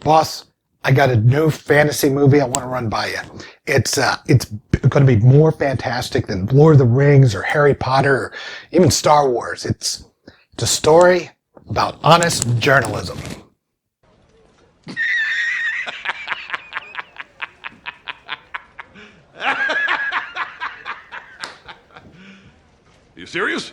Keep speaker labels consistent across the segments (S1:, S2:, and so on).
S1: Boss, I got a new fantasy movie I want to run by you. It's going to be more fantastic than Lord of the Rings or Harry Potter or even Star Wars. It's a story about honest journalism.
S2: You serious?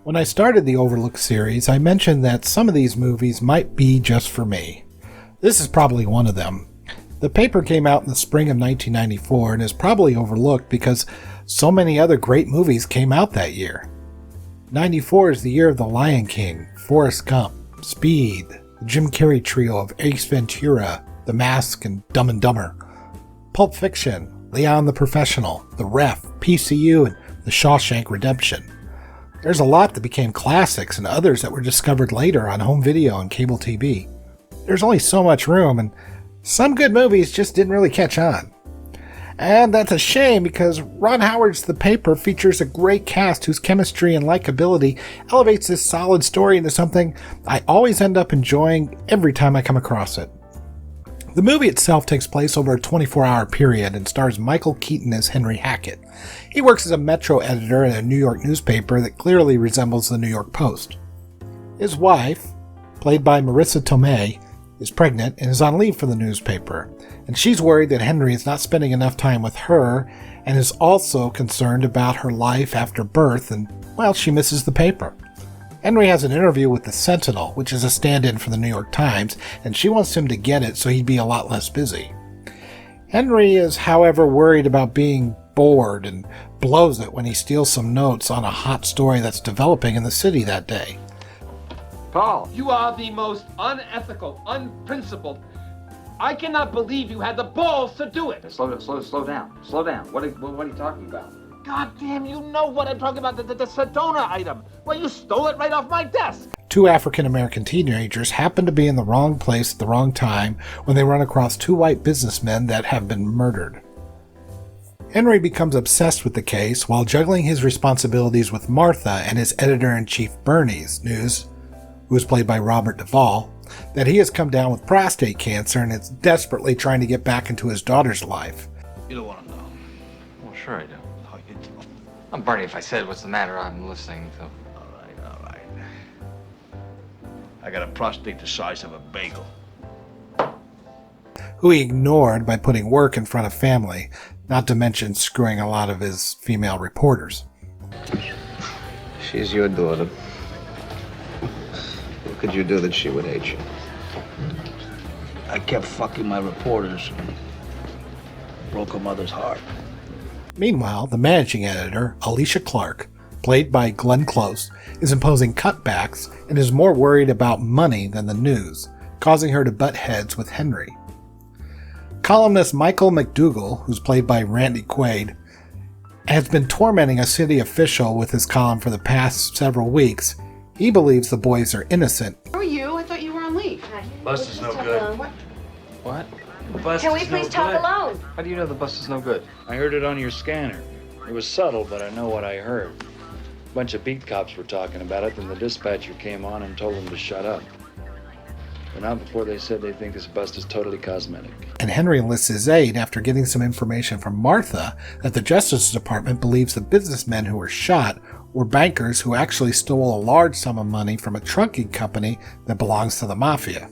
S3: When I started the Overlook series, I mentioned that some of these movies might be just for me. This is probably one of them. The paper came out in the spring of 1994 and is probably overlooked because so many other great movies came out that year. 94 is the year of The Lion King, Forrest Gump, Speed, the Jim Carrey trio of Ace Ventura, The Mask, and Dumb and Dumber, Pulp Fiction, Leon the Professional, The Ref, PCU, and The Shawshank Redemption. There's a lot that became classics and others that were discovered later on home video and cable TV. There's only so much room, and some good movies just didn't really catch on. And that's a shame because Ron Howard's The Paper features a great cast whose chemistry and likability elevates this solid story into something I always end up enjoying every time I come across it. The movie itself takes place over a 24-hour period and stars Michael Keaton as Henry Hackett. He works as a Metro editor at a New York newspaper that clearly resembles the New York Post. His wife, played by Marisa Tomei, is pregnant and is on leave for the newspaper, and she's worried that Henry is not spending enough time with her and is also concerned about her life after birth and, well, she misses the paper. Henry has an interview with the Sentinel, which is a stand-in for the New York Times, and she wants him to get it so he'd be a lot less busy. Henry is, however, worried about being bored and blows it when he steals some notes on a hot story that's developing in the city that day.
S4: Paul, you are the most unethical, unprincipled. I cannot believe you had the balls to do it.
S5: Slow down. What are you talking about?
S4: God damn, you know what I'm talking about, the Sedona item. Well, you stole it right off my desk.
S3: Two African-American teenagers happen to be in the wrong place at the wrong time when they run across two white businessmen that have been murdered. Henry becomes obsessed with the case while juggling his responsibilities with Martha and his editor-in-chief Bernie's news, who is played by Robert Duvall, that he has come down with prostate cancer and is desperately trying to get back into his daughter's life.
S6: You don't want to know.
S5: Well, sure I do.
S6: Oh, you do.
S5: I'm Bernie. If I said what's the matter, I'm listening, so.
S6: All right. I got a prostate the size of a bagel.
S3: Who he ignored by putting work in front of family, not to mention screwing a lot of his female reporters.
S7: She's your daughter. What could you do that she would hate you?
S6: I kept fucking my reporters and broke her mother's heart.
S3: Meanwhile, the managing editor, Alicia Clark, played by Glenn Close, is imposing cutbacks and is more worried about money than the news, causing her to butt heads with Henry. Columnist Michael McDougal, who's played by Randy Quaid, has been tormenting a city official with his column for the past several weeks. He believes the boys are innocent.
S8: Who are you? I thought you were on leave.
S5: Bus is no good. What? The bus
S8: Can we
S5: is
S8: please
S5: no
S8: talk
S5: good.
S8: alone?
S5: How do you know the bus is no good?
S9: I heard it on your scanner. It was subtle, but I know what I heard. A bunch of beat cops were talking about it, then the dispatcher came on and told them to shut up. But not before they said they think this bust is totally cosmetic.
S3: And Henry enlists his aid after getting some information from Martha that the Justice Department believes the businessmen who were shot were bankers who actually stole a large sum of money from a trunking company that belongs to the mafia.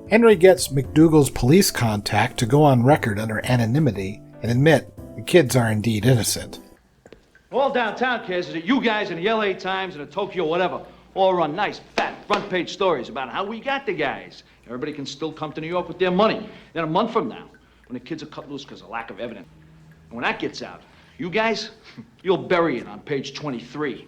S3: Henry gets McDougal's police contact to go on record under anonymity and admit the kids are indeed innocent.
S10: All downtown cares is that you guys in the LA Times and the Tokyo whatever all run nice, fat, front-page stories about how we got the guys. Everybody can still come to New York with their money. Then a month from now, when the kids are cut loose because of lack of evidence, and when that gets out, you guys, you'll bury it on page 23.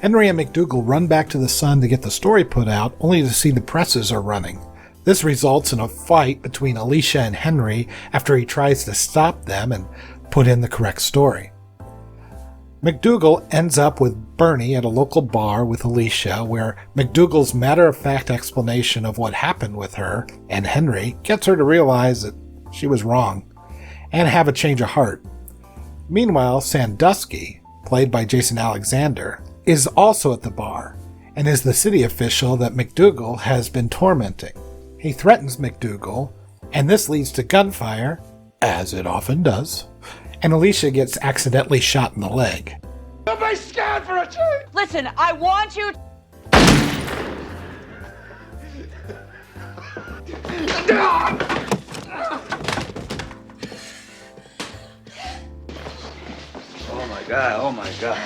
S3: Henry and McDougal run back to the Sun to get the story put out, only to see the presses are running. This results in a fight between Alicia and Henry after he tries to stop them and put in the correct story. McDougal ends up with Bernie at a local bar with Alicia, where McDougal's matter-of-fact explanation of what happened with her and Henry gets her to realize that she was wrong and have a change of heart. Meanwhile, Sandusky, played by Jason Alexander, is also at the bar and is the city official that McDougal has been tormenting. He threatens McDougal, and this leads to gunfire, as it often does, and Alicia gets accidentally shot in the leg.
S4: Nobody scared for a change!
S8: Listen, I want you.
S6: Oh my God, oh my God.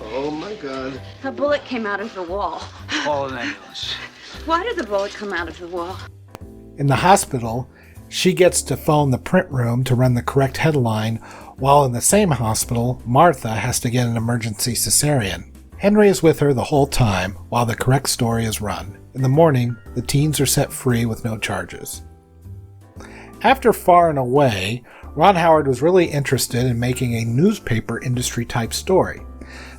S7: Oh my God.
S8: A bullet came out of the wall.
S6: Call an ambulance.
S8: Why did the bullet come out of the wall?
S3: In the hospital, she gets to phone the print room to run the correct headline, while in the same hospital, Martha has to get an emergency cesarean. Henry is with her the whole time while the correct story is run. In the morning, the teens are set free with no charges. After Far and Away, Ron Howard was really interested in making a newspaper industry type story.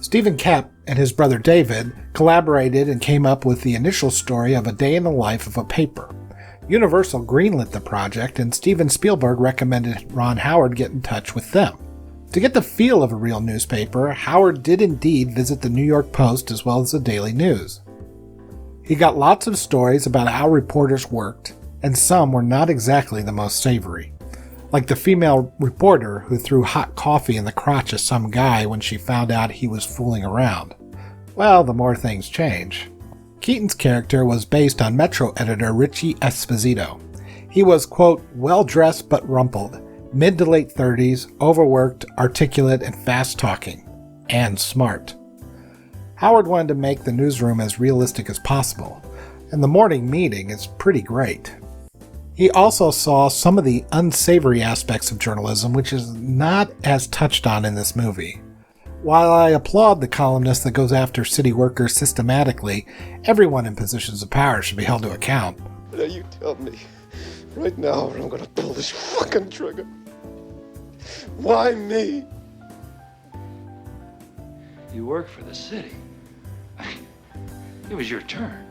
S3: Stephen Kep and his brother David collaborated and came up with the initial story of a day in the life of a paper. Universal greenlit the project, and Steven Spielberg recommended Ron Howard get in touch with them. To get the feel of a real newspaper, Howard did indeed visit the New York Post as well as the Daily News. He got lots of stories about how reporters worked, and some were not exactly the most savory. Like the female reporter who threw hot coffee in the crotch of some guy when she found out he was fooling around. Well, the more things change. Keaton's character was based on Metro editor Richie Esposito. He was, quote, well-dressed but rumpled, mid to late 30s, overworked, articulate, and fast-talking. And smart. Howard wanted to make the newsroom as realistic as possible, and the morning meeting is pretty great. He also saw some of the unsavory aspects of journalism, which is not as touched on in this movie. While I applaud the columnist that goes after city workers systematically, everyone in positions of power should be held to account.
S7: Now you tell me, right now, or I'm gonna pull this fucking trigger. Why me?
S9: You work for the city. It was your turn.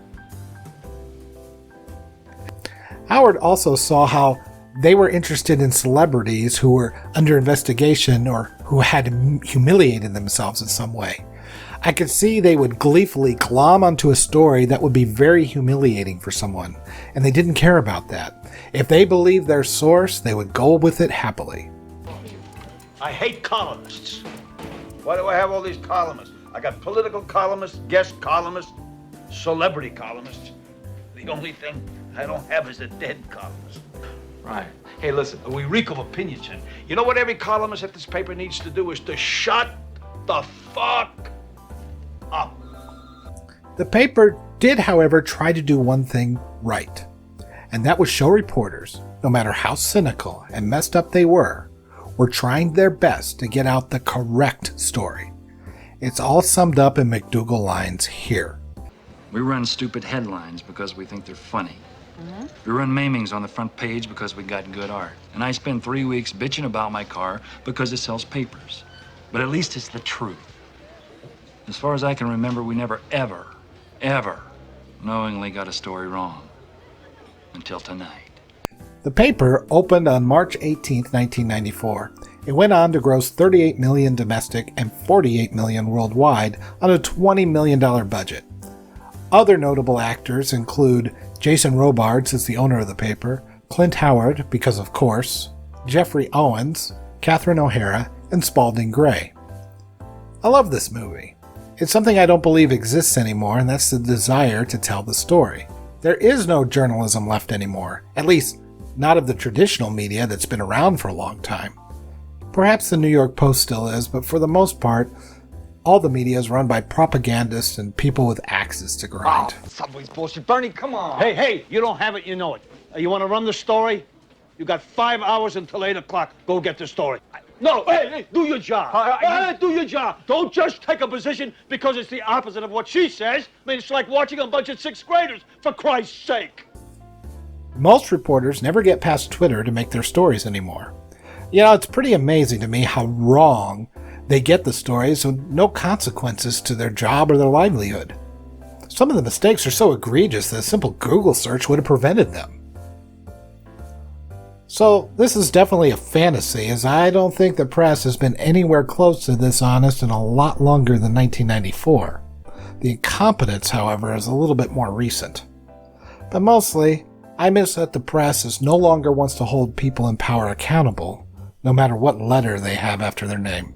S3: Howard also saw how they were interested in celebrities who were under investigation or who had humiliated themselves in some way. I could see they would gleefully glom onto a story that would be very humiliating for someone, and they didn't care about that. If they believed their source, they would go with it happily.
S6: I hate columnists. Why do I have all these columnists? I got political columnists, guest columnists, celebrity columnists. The only thing I don't have is a dead columnist.
S10: Right. Hey, listen, we reek of opinion, Jen. You know what every columnist at this paper needs to do is to shut the fuck up.
S3: The paper did, however, try to do one thing right, and that was show reporters, no matter how cynical and messed up they were trying their best to get out the correct story. It's all summed up in McDougal lines here.
S9: We run stupid headlines because we think they're funny. We run maimings on the front page because we got good art. And I spend 3 weeks bitching about my car because it sells papers. But at least it's the truth. As far as I can remember, we never, ever knowingly got a story wrong. Until tonight.
S3: The paper opened on March 18, 1994. It went on to gross $38 million domestic and $48 million worldwide on a $20 million budget. Other notable actors include Jason Robards as the owner of the paper, Clint Howard, because of course, Jeffrey Owens, Catherine O'Hara, and Spalding Gray. I love this movie. It's something I don't believe exists anymore, and that's the desire to tell the story. There is no journalism left anymore, at least not of the traditional media that's been around for a long time. Perhaps the New York Post still is, but for the most part, all the media is run by propagandists and people with axes to grind.
S4: Oh, Subway's bullshit. Bernie, come on.
S10: Hey, you don't have it, you know it. You want to run the story? You got 5 hours until 8 o'clock. Go get the story. No, hey, do your job. Do your job. Don't just take a position because it's the opposite of what she says. I mean, it's like watching a bunch of 6th graders, for Christ's sake.
S3: Most reporters never get past Twitter to make their stories anymore. You know, it's pretty amazing to me how wrong They get the stories with no consequences to their job or their livelihood. Some of the mistakes are so egregious that a simple Google search would have prevented them. So this is definitely a fantasy, as I don't think the press has been anywhere close to this honest in a lot longer than 1994. The incompetence, however, is a little bit more recent. But mostly, I miss that the press is no longer wants to hold people in power accountable, no matter what letter they have after their name.